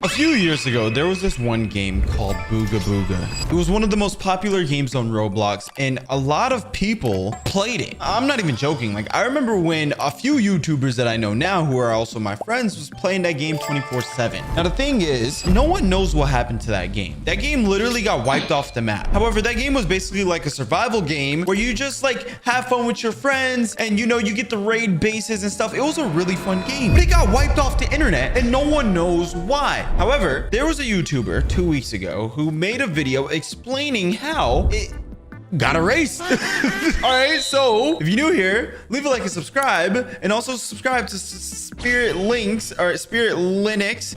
A few years ago, there was this one game called Booga Booga. It was one of the most popular games on Roblox, and a lot of people played it. I'm not even joking. Like, I remember when a few YouTubers that I know now, who are also my friends, was playing that game 24/7. Now, the thing is, no one knows what happened to that game. That game literally got wiped off the map. However, that game was basically like a survival game where you just like have fun with your friends and you get the raid bases and stuff. It was a really fun game, but it got wiped off the internet and no one knows why. However, there was a YouTuber 2 weeks ago who made a video explaining how it got erased. All right, so if you're new here, leave a like and subscribe, and also subscribe to Spirit Linux. All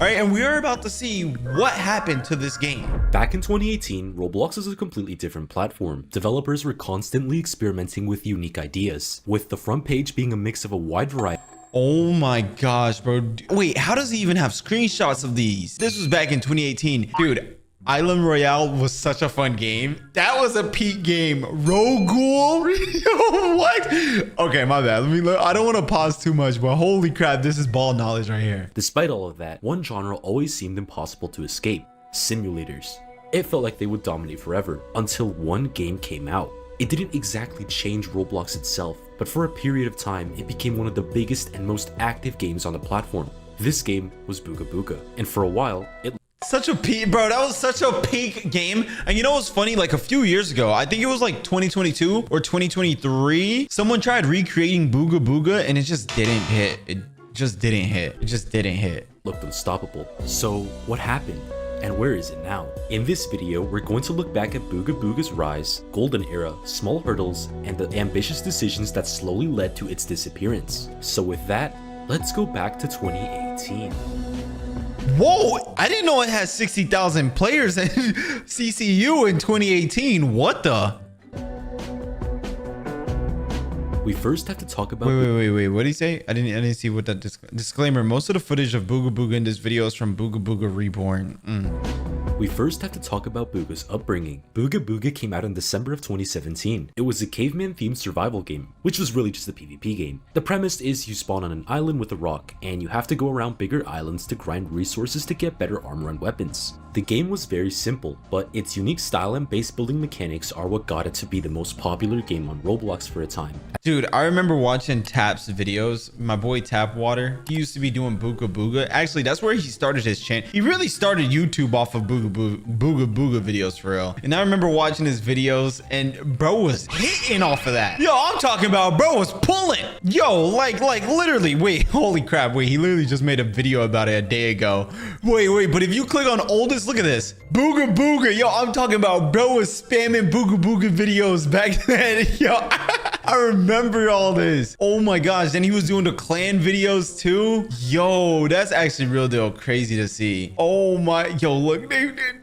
right, and we are about to see what happened to this game. Back in 2018, Roblox was a completely different platform. Developers were constantly experimenting with unique ideas, with the front page being a mix of a wide variety. Oh my gosh, bro. Wait, how does he even have screenshots of these? This was back in 2018. Dude, Island Royale was such a fun game. That was a peak game. Rogul? Yo, what? Okay, my bad. Let me look. I don't want to pause too much, but holy crap, this is ball knowledge right here. Despite all of that, one genre always seemed impossible to escape: simulators. It felt like they would dominate forever until one game came out. It didn't exactly change Roblox itself, but for a period of time, it became one of the biggest and most active games on the platform. This game was Booga Booga, and for a while, it such a peak, bro. That was such a peak game. And you know what's funny? Like a few years ago, I think it was like 2022 or 2023, someone tried recreating Booga Booga and it just didn't hit. It just didn't hit. looked unstoppable. So what happened? And where is it now? In this video, we're going to look back at Booga Booga's rise, golden era, small hurdles, and the ambitious decisions that slowly led to its disappearance. So with that, let's go back to 2018. Whoa, I didn't know it had 60,000 players in CCU in 2018. What the? We first have to talk about... Wait. What did he say? I didn't see what that disclaimer. Most of the footage of Booga Booga in this video is from Booga Booga Reborn. We first have to talk about Booga's upbringing. Booga Booga came out in December of 2017. It was a caveman-themed survival game, which was really just a PvP game. The premise is you spawn on an island with a rock, and you have to go around bigger islands to grind resources to get better armor and weapons. The game was very simple, but its unique style and base building mechanics are what got it to be the most popular game on Roblox for a time. Dude, I remember watching Tap's videos. My boy Tapwater, he used to be doing Booga Booga. Actually, that's where he started his channel. He really started YouTube off of Booga Booga videos for real. And I remember watching his videos and bro was hitting off of that. Yo, I'm talking about bro was pulling. Yo, like literally, wait, holy crap. Wait, he literally just made a video about it a day ago. Wait, but if you click on oldest, look at this. Booga Booga. Yo, I'm talking about bro was spamming Booga Booga videos back then. Yo, I remember all this. Oh my gosh. Then he was doing the clan videos too. Yo, that's actually real deal crazy to see. Oh my, yo, look.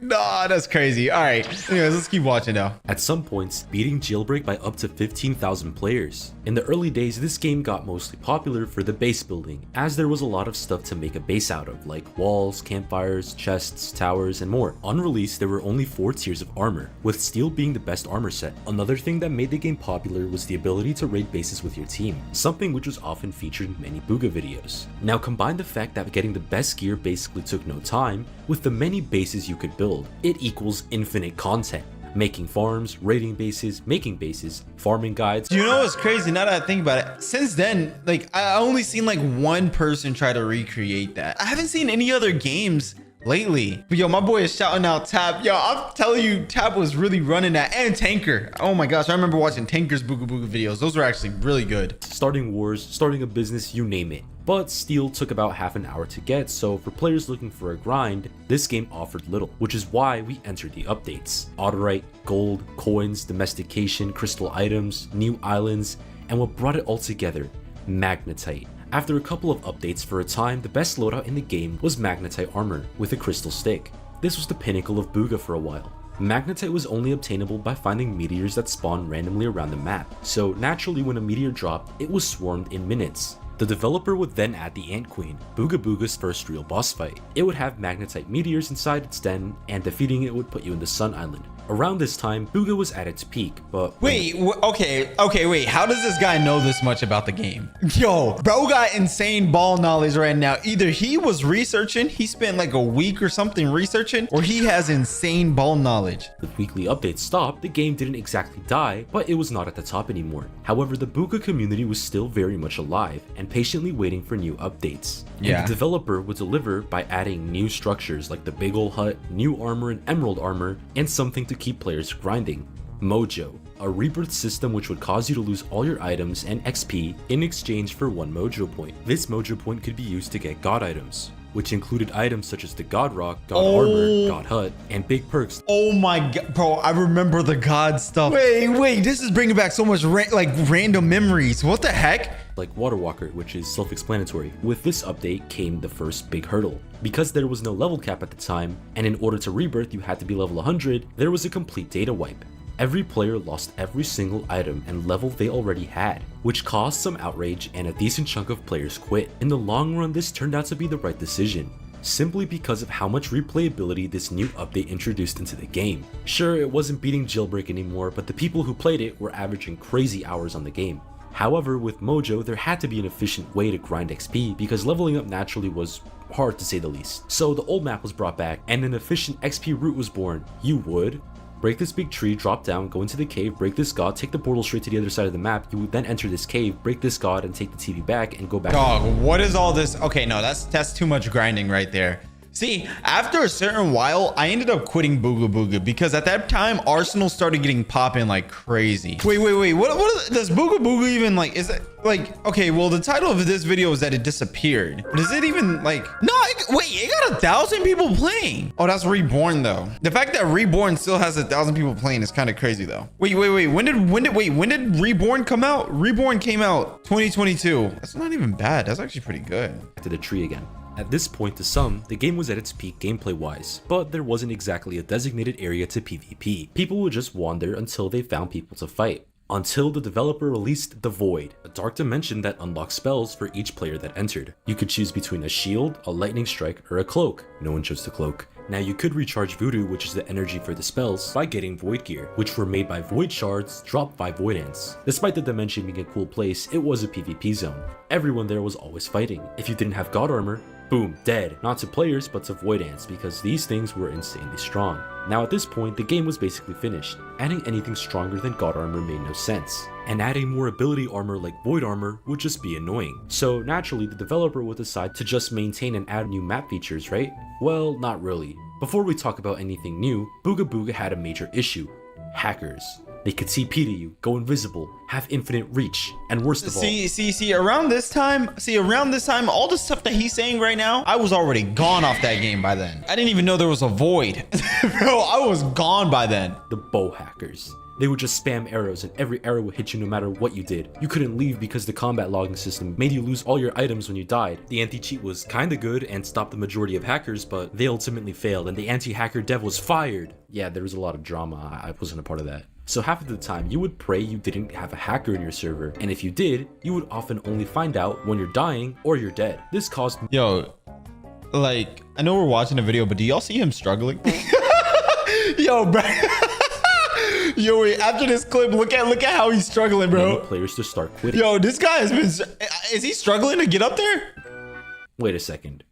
Nah, that's crazy. All right. Anyways, let's keep watching now. At some points, beating Jailbreak by up to 15,000 players. In the early days, this game got mostly popular for the base building, as there was a lot of stuff to make a base out of, like walls, campfires, chests, towers, and more. On release, there were only 4 tiers of armor, with steel being the best armor set. Another thing that made the game popular was the ability to raid bases with your team, something which was often featured in many Booga videos. Now combine the fact that getting the best gear basically took no time, with the many bases you could build, it equals infinite content. Making farms, raiding bases, making bases, farming guides. You know what's crazy now that I think about it? Since then, like I only seen like one person try to recreate that. I haven't seen any other games lately. But yo, my boy is shouting out Tap. Yo, I'm telling you, Tap was really running that. And Tanker. Oh my gosh, I remember watching Tanker's Booga Booga videos. Those were actually really good. Starting wars, starting a business, you name it. But steel took about half an hour to get, so for players looking for a grind, this game offered little, which is why we entered the updates. Autorite, gold, coins, domestication, crystal items, new islands, and what brought it all together, magnetite. After a couple of updates for a time, the best loadout in the game was magnetite armor with a crystal stick. This was the pinnacle of Booga for a while. Magnetite was only obtainable by finding meteors that spawned randomly around the map, so naturally when a meteor dropped, it was swarmed in minutes. The developer would then add the Ant Queen, Booga Booga's first real boss fight. It would have magnetite meteors inside its den, and defeating it would put you in the Sun Island, Around this time, Booga was at its peak, but Wait, okay, wait. How does this guy know this much about the game? Yo, bro got insane ball knowledge right now. Either he was researching, he spent like a week or something researching, or he has insane ball knowledge. with weekly updates stopped, the game didn't exactly die, but it was not at the top anymore. However, the Booga community was still very much alive and patiently waiting for new updates. And Yeah. the developer would deliver by adding new structures like the big ol' hut, new armor and emerald armor, and something to keep players grinding. Mojo, a rebirth system which would cause you to lose all your items and XP in exchange for 1 Mojo point. This Mojo point could be used to get god items, which included items such as the God Rock, God Armor, God Hut, and big perks. Oh my god, bro, I remember the god stuff. Wait, this is bringing back so much random memories. What the heck? Like Water Walker, which is self-explanatory. With this update came the first big hurdle. Because there was no level cap at the time, and in order to rebirth you had to be level 100, there was a complete data wipe. Every player lost every single item and level they already had, which caused some outrage and a decent chunk of players quit. In the long run, this turned out to be the right decision, simply because of how much replayability this new update introduced into the game. Sure, it wasn't beating Jailbreak anymore, but the people who played it were averaging crazy hours on the game. However, with Mojo, there had to be an efficient way to grind XP because leveling up naturally was hard to say the least. So the old map was brought back and an efficient XP route was born. You would break this big tree, drop down, go into the cave, break this god, take the portal straight to the other side of the map. You would then enter this cave, break this god, and take the TV back and go back. Dog, what is all this? Okay, no, that's too much grinding right there. See, after a certain while, I ended up quitting Booga Booga because at that time, Arsenal started getting popping like crazy. Wait. What does Booga Booga even like? Is it like, okay, well, the title of this video is that it disappeared. But is it even like, no, wait, it got 1,000 people playing. Oh, that's Reborn though. The fact that Reborn still has 1,000 people playing is kind of crazy though. Wait. When did Reborn come out? Reborn came out 2022. That's not even bad. That's actually pretty good. To the tree again. At this point, to some, the game was at its peak gameplay-wise, but there wasn't exactly a designated area to PvP. People would just wander until they found people to fight. Until the developer released The Void, a dark dimension that unlocks spells for each player that entered. You could choose between a shield, a lightning strike, or a cloak. No one chose the cloak. Now you could recharge Voodoo, which is the energy for the spells, by getting Void Gear, which were made by Void Shards dropped by Void Ants. Despite the dimension being a cool place, it was a PvP zone. Everyone there was always fighting. If you didn't have God Armor, boom, dead. Not to players, but to Void Ants, because these things were insanely strong. Now at this point, the game was basically finished. Adding anything stronger than God Armor made no sense. And adding more ability armor like Void Armor would just be annoying. So naturally, the developer would decide to just maintain and add new map features, right? Well, not really. Before we talk about anything new, Booga Booga had a major issue. Hackers. They could TP to you, go invisible, have infinite reach, and worst of all... See, around this time, all the stuff that he's saying right now, I was already gone off that game by then. I didn't even know there was a void. Bro, I was gone by then. The bow hackers. They would just spam arrows and every arrow would hit you no matter what you did. You couldn't leave because the combat logging system made you lose all your items when you died. The anti-cheat was kinda good and stopped the majority of hackers, but they ultimately failed and the anti-hacker dev was fired. Yeah, there was a lot of drama. I wasn't a part of that. So half of the time, you would pray you didn't have a hacker in your server, and if you did, you would often only find out when you're dying or you're dead. This caused... Yo, like, I know we're watching a video, but do y'all see him struggling? Yo, bro. Yo, wait, after this clip, look at how he's struggling, bro. Players to start quitting. Yo, this guy has been... Is he struggling to get up there? Wait a second.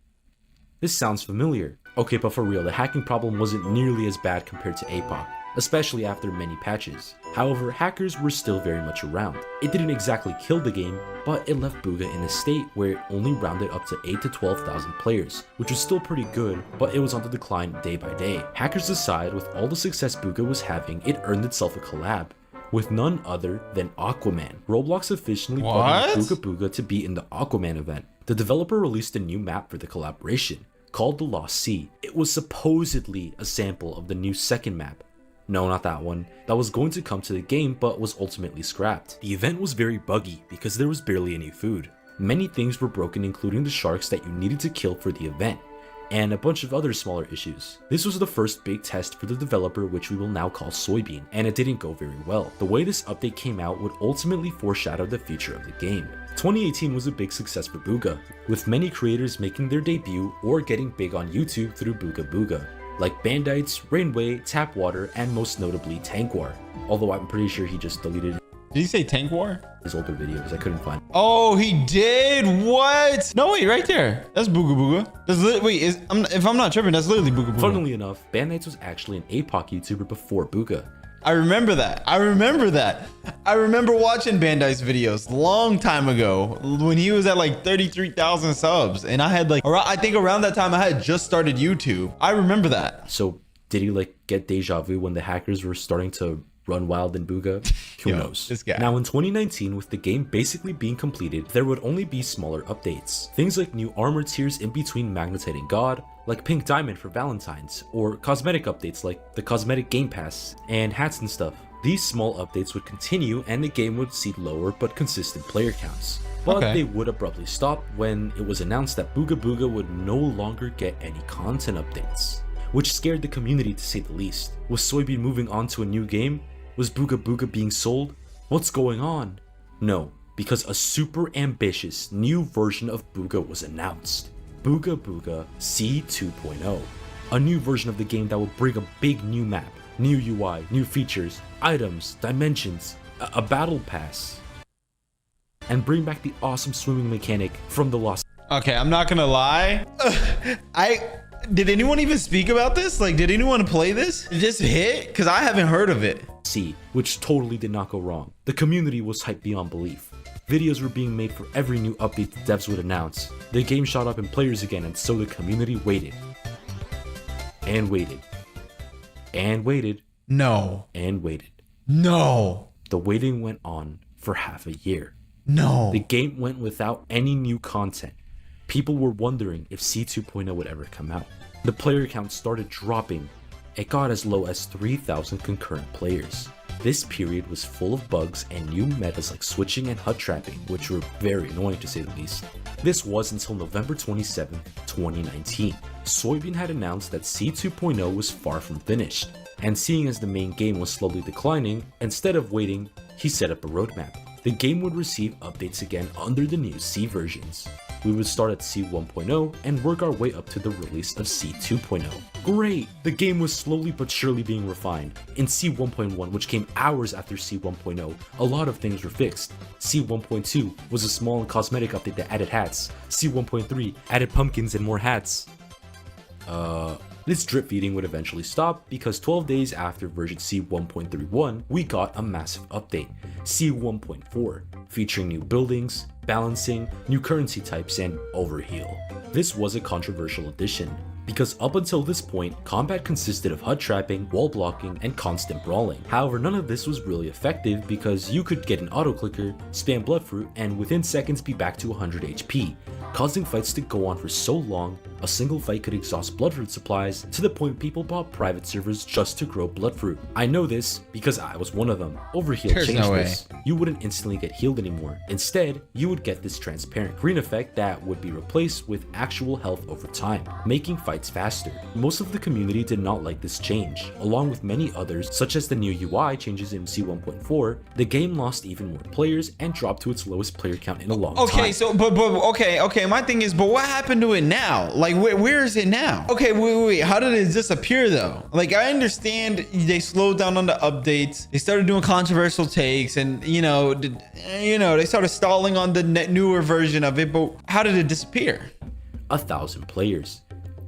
This sounds familiar. Okay, but for real, the hacking problem wasn't nearly as bad compared to APOC, especially after many patches. However, hackers were still very much around. It didn't exactly kill the game, but it left Booga in a state where it only rounded up to 8,000 to 12,000 players, which was still pretty good, but it was on the decline day by day. Hackers aside, with all the success Booga was having, it earned itself a collab with none other than Aquaman. Roblox officially partnered with Booga Booga to be in the Aquaman event. The developer released a new map for the collaboration, called the Lost Sea. It was supposedly a sample of the new second map. No, not that one. That was going to come to the game but was ultimately scrapped. The event was very buggy because there was barely any food. Many things were broken, including the sharks that you needed to kill for the event, and a bunch of other smaller issues. This was the first big test for the developer, which we will now call Soybean, and it didn't go very well. The way this update came out would ultimately foreshadow the future of the game. 2018 was a big success for Booga, with many creators making their debut or getting big on YouTube through Booga Booga. like Bandites, Rainway, Tap Water, and most notably Tank War. Although I'm pretty sure he just deleted Did he say Tank War? his older videos. I couldn't find. Oh, he did. What? No, wait, right there. That's Booga Booga. If I'm not tripping, that's literally Booga Booga. Funnily enough, Bandites was actually an APOC YouTuber before Booga. I remember that. I remember watching Bandai's videos long time ago when he was at like 33,000 subs, and I had like I think around that time I had just started YouTube. I remember that. So did he like get deja vu when the hackers were starting to run wild in Booga? Who knows? This guy. Now in 2019, with the game basically being completed, there would only be smaller updates. Things like new armor tiers in between Magnetite and God, like Pink Diamond for Valentine's, or cosmetic updates like the Cosmetic Game Pass and hats and stuff. These small updates would continue and the game would see lower but consistent player counts. But they would abruptly stop when it was announced that Booga Booga would no longer get any content updates, which scared the community to say the least. Was Soybean moving on to a new game? Was Booga Booga being sold? What's going on? No, because a super ambitious new version of Booga was announced. Booga Booga C2.0, a new version of the game that will bring a big new map, new UI, new features, items, dimensions, a battle pass, and bring back the awesome swimming mechanic from the Lost. Okay, I'm not gonna lie. Did anyone even speak about this? Like, did anyone play this? Did this hit? Because I haven't heard of it. C, which totally did not go wrong. The community was hyped beyond belief. Videos were being made for every new update the devs would announce. The game shot up in players again, and so the community waited. And waited. And waited. No. And waited. No. The waiting went on for half a year. No. The game went without any new content. People were wondering if C2.0 would ever come out. The player count started dropping. It got as low as 3,000 concurrent players. This period was full of bugs and new metas like switching and HUD trapping, which were very annoying to say the least. This was until November 27, 2019. Soybean had announced that C2.0 was far from finished, and seeing as the main game was slowly declining, instead of waiting, he set up a roadmap. The game would receive updates again under the new C versions. We would start at C1.0 and work our way up to the release of C2.0. Great! The game was slowly but surely being refined. In C1.1, which came hours after C1.0, a lot of things were fixed. C1.2 was a small and cosmetic update that added hats. C1.3 added pumpkins and more hats. This drip feeding would eventually stop because 12 days after version C1.31, we got a massive update, C1.4, featuring new buildings, balancing, new currency types, and overheal. This was a controversial addition, because up until this point, combat consisted of HUD trapping, wall blocking, and constant brawling. However, none of this was really effective because you could get an auto clicker, spam bloodfruit, and within seconds be back to 100 HP, causing fights to go on for so long, a single fight could exhaust bloodfruit supplies to the point people bought private servers just to grow bloodfruit. I know this because I was one of them. Overheal changed this. You wouldn't instantly get healed anymore. Instead, you would get this transparent green effect that would be replaced with actual health over time, making fights faster. Most of the community did not like this change. Along with many others, such as the new UI changes in C1.4, the game lost even more players and dropped to its lowest player count in a long time. Okay, so okay, my thing is, but what happened to it now? Like, where is it now? Okay, wait, how did it disappear though? Like, I understand they slowed down on the updates, they started doing controversial takes, and they started stalling on the newer version of it, but how did it disappear? 1,000 players.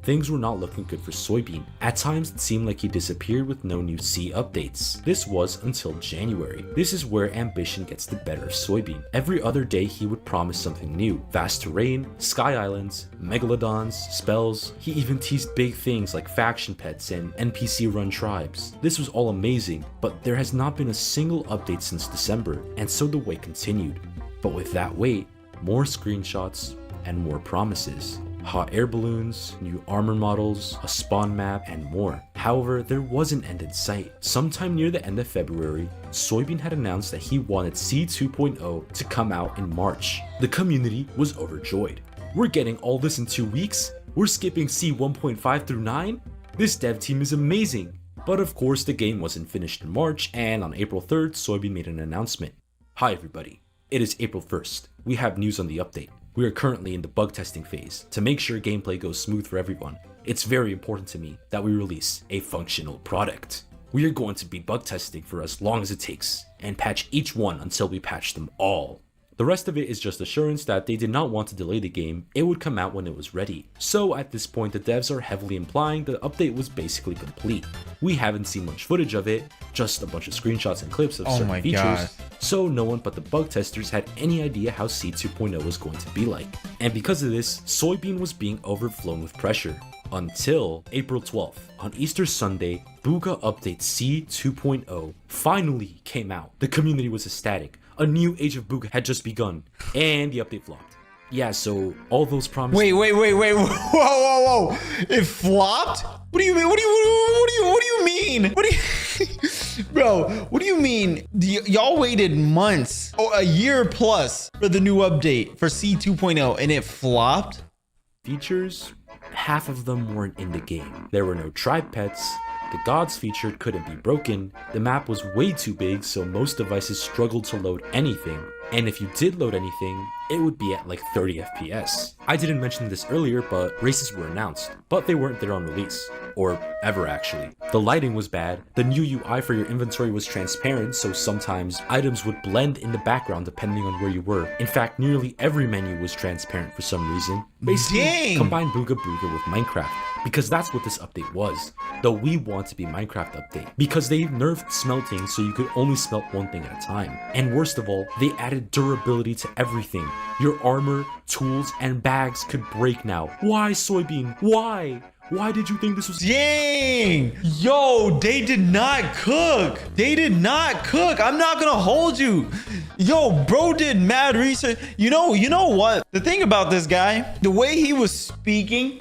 Things were not looking good for Soybean. At times, it seemed like he disappeared with no new C updates. This was until January. This is where ambition gets the better of Soybean. Every other day, he would promise something new. Vast terrain, sky islands, megalodons, spells. He even teased big things like faction pets and NPC-run tribes. This was all amazing, but there has not been a single update since December, and so the wait continued. But with that wait, more screenshots and more promises. Hot air balloons, new armor models, a spawn map, and more. However, there was an end in sight. Sometime near the end of February, Soybean had announced that he wanted C2.0 to come out in March. The community was overjoyed. We're getting all this in 2 weeks? We're skipping C1.5 through 9? This dev team is amazing. But of course, the game wasn't finished in March, and on April 3rd, Soybean made an announcement. Hi everybody, it is April 1st. We have news on the update. We are currently in the bug testing phase to make sure gameplay goes smooth for everyone. it's very important to me that we release a functional product. We are going to be bug testing for as long as it takes, and patch each one until we patch them all. The rest of it is just assurance that they did not want to delay the game, it would come out when it was ready. So at this point the devs are heavily implying the update was basically complete. We haven't seen much footage of it, just a bunch of screenshots and clips of certain features, so no one but the bug testers had any idea how C 2.0 was going to be like. And because of this, Soybean was being overflown with pressure. Until April 12th, on Easter Sunday, Booga Update C 2.0 finally came out. The community was ecstatic. A new age of Booga had just begun, and the update flopped. Yeah, so all those promises. Wait, whoa. It flopped? What do you mean? What do you mean? Bro, what do you mean? Y'all waited months, a year plus for the new update for C 2.0 and it flopped? Features, half of them weren't in the game. There were no tribe pets. The gods featured couldn't be broken, the map was way too big so most devices struggled to load anything, and if you did load anything, it would be at like 30 FPS. I didn't mention this earlier, but races were announced, but they weren't there on release. Or ever actually. The lighting was bad, the new UI for your inventory was transparent so sometimes items would blend in the background depending on where you were. In fact, nearly every menu was transparent for some reason. Basically, combine Booga Booga with Minecraft, because that's what this update was. The We Want to Be Minecraft update. Because they nerfed smelting so you could only smelt one thing at a time. And worst of all, they added durability to everything. Your armor, tools, and bags could break now. Why, Soybean? Why? Why did you think this was— Dang! Yo, they did not cook. I'm not gonna hold you. Yo, bro did mad research. You know what? The thing about this guy, the way he's speaking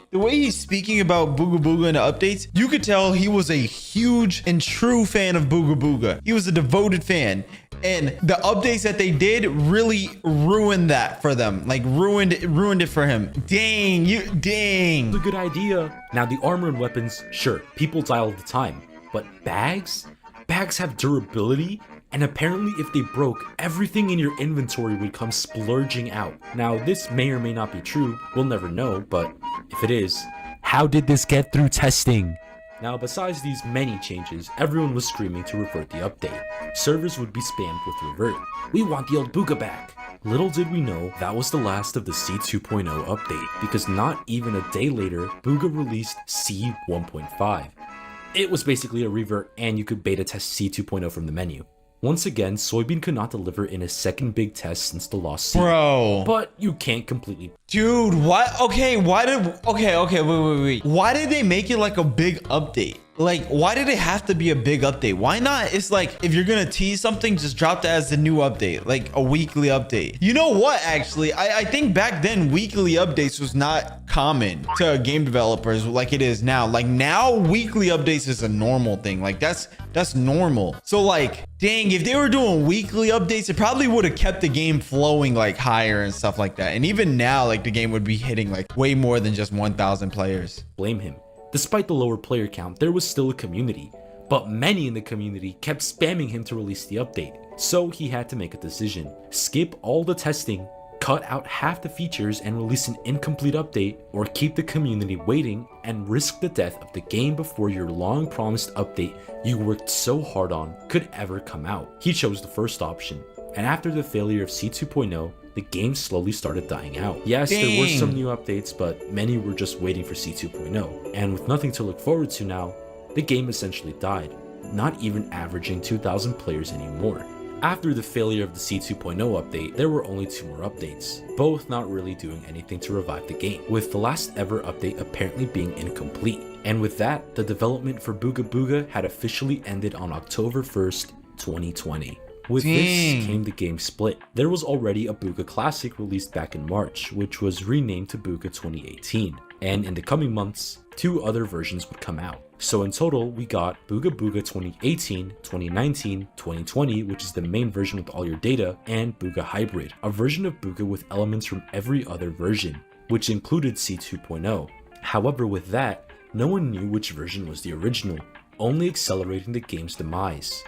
about Booga Booga and the updates, you could tell he was a huge and true fan of Booga Booga. He was a devoted fan. And the updates that they did really ruined that for them. Like ruined it for him. Dang. It's a good idea. Now the armor and weapons, sure, people die all the time. But bags? Bags have durability, and apparently if they broke, everything in your inventory would come splurging out. Now this may or may not be true, we'll never know, but if it is, how did this get through testing? Now besides these many changes, everyone was screaming to revert the update. Servers would be spammed with revert. We want the old Booga back. Little did we know that was the last of the C 2.0 update, because not even a day later, Booga released C 1.5. It was basically a revert and you could beta test C 2.0 from the menu. Once again, Soybean could not deliver in his second big test since the lost seed. Bro. But you can't completely— Dude, what? Okay, wait. Why did they make it like a big update? Like, why did it have to be a big update? Why not? It's like, if you're gonna tease something, just drop that as the new update, like a weekly update. You know what, actually? I think back then, weekly updates was not common to game developers like it is now. Like now, weekly updates is a normal thing. Like that's normal. So like, dang, if they were doing weekly updates, it probably would have kept the game flowing like higher and stuff like that. And even now, like the game would be hitting like way more than just 1,000 players. Blame him. Despite the lower player count, there was still a community, but many in the community kept spamming him to release the update. So he had to make a decision: skip all the testing, cut out half the features and release an incomplete update, or keep the community waiting and risk the death of the game before your long promised update you worked so hard on could ever come out. He chose the first option, and after the failure of C 2.0, the game slowly started dying out. Yes, there were some new updates, but many were just waiting for C 2.0, and with nothing to look forward to now, the game essentially died, not even averaging 2,000 players anymore. After the failure of the C 2.0 update, there were only 2 more updates, both not really doing anything to revive the game, with the last ever update apparently being incomplete. And with that, the development for Booga Booga had officially ended on October 1st, 2020. With this came the game Split. There was already a Booga Classic released back in March, which was renamed to Booga 2018, and in the coming months, 2 other versions would come out. So in total, we got Booga Booga 2018, 2019, 2020, which is the main version with all your data, and Booga Hybrid, a version of Booga with elements from every other version, which included C 2.0. However, with that, no one knew which version was the original, only accelerating the game's demise.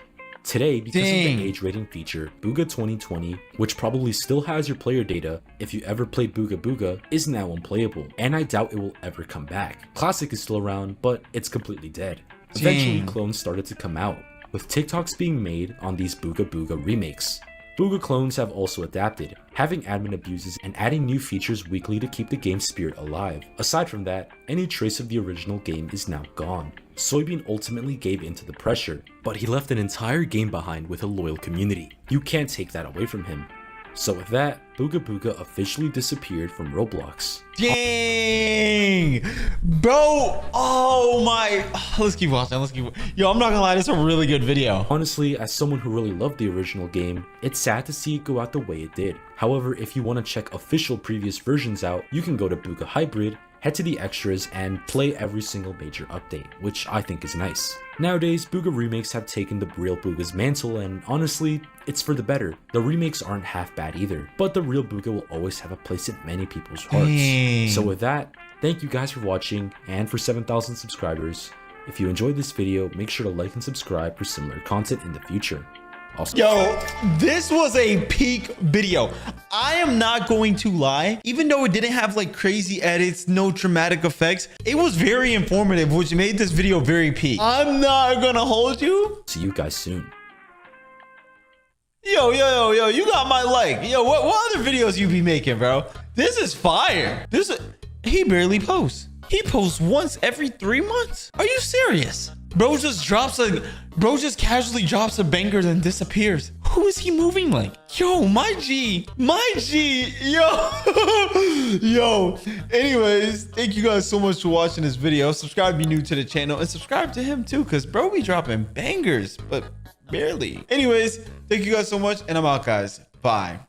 Today, because of Dang. the age rating feature, Booga 2020, which probably still has your player data if you ever played Booga Booga, is now unplayable, and I doubt it will ever come back. Classic is still around, but it's completely dead. Eventually, Dang. clones started to come out, with TikToks being made on these Booga Booga remakes. Booga clones have also adapted, having admin abuses and adding new features weekly to keep the game's spirit alive. Aside from that, any trace of the original game is now gone. Soybean ultimately gave in to the pressure, but he left an entire game behind with a loyal community. You can't take that away from him. So with that, Booga Booga officially disappeared from Roblox. Dang, bro. Oh my. Let's keep watching. Yo, I'm not gonna lie, this is a really good video. Honestly, as someone who really loved the original game, it's sad to see it go out the way it did. However, if you want to check official previous versions out, you can go to Booga Hybrid, head to the extras, and play every single major update, which I think is nice. Nowadays, Booga remakes have taken the real Booga's mantle, and honestly, it's for the better. The remakes aren't half bad either, but the real Booga will always have a place in many people's hearts. Dang. So with that, thank you guys for watching, and for 7,000 subscribers. If you enjoyed this video, make sure to like and subscribe for similar content in the future. Also, Yo, this was a peak video. I am not going to lie. Even though it didn't have like crazy edits, no traumatic effects, it was very informative, which made this video very peak. I'm not gonna hold you. see you guys soon. Yo, you got my like. Yo, what other videos you be making, bro? This is fire. He barely posts. He posts once every 3 months. Are you serious? Bro just casually drops a banger and disappears. Who is he moving like? Yo, my G, yo. Yo, anyways, thank you guys so much for watching this video. Subscribe if you're new to the channel, and subscribe to him too, because bro be dropping bangers, but barely. Anyways, thank you guys so much, and I'm out, guys. Bye.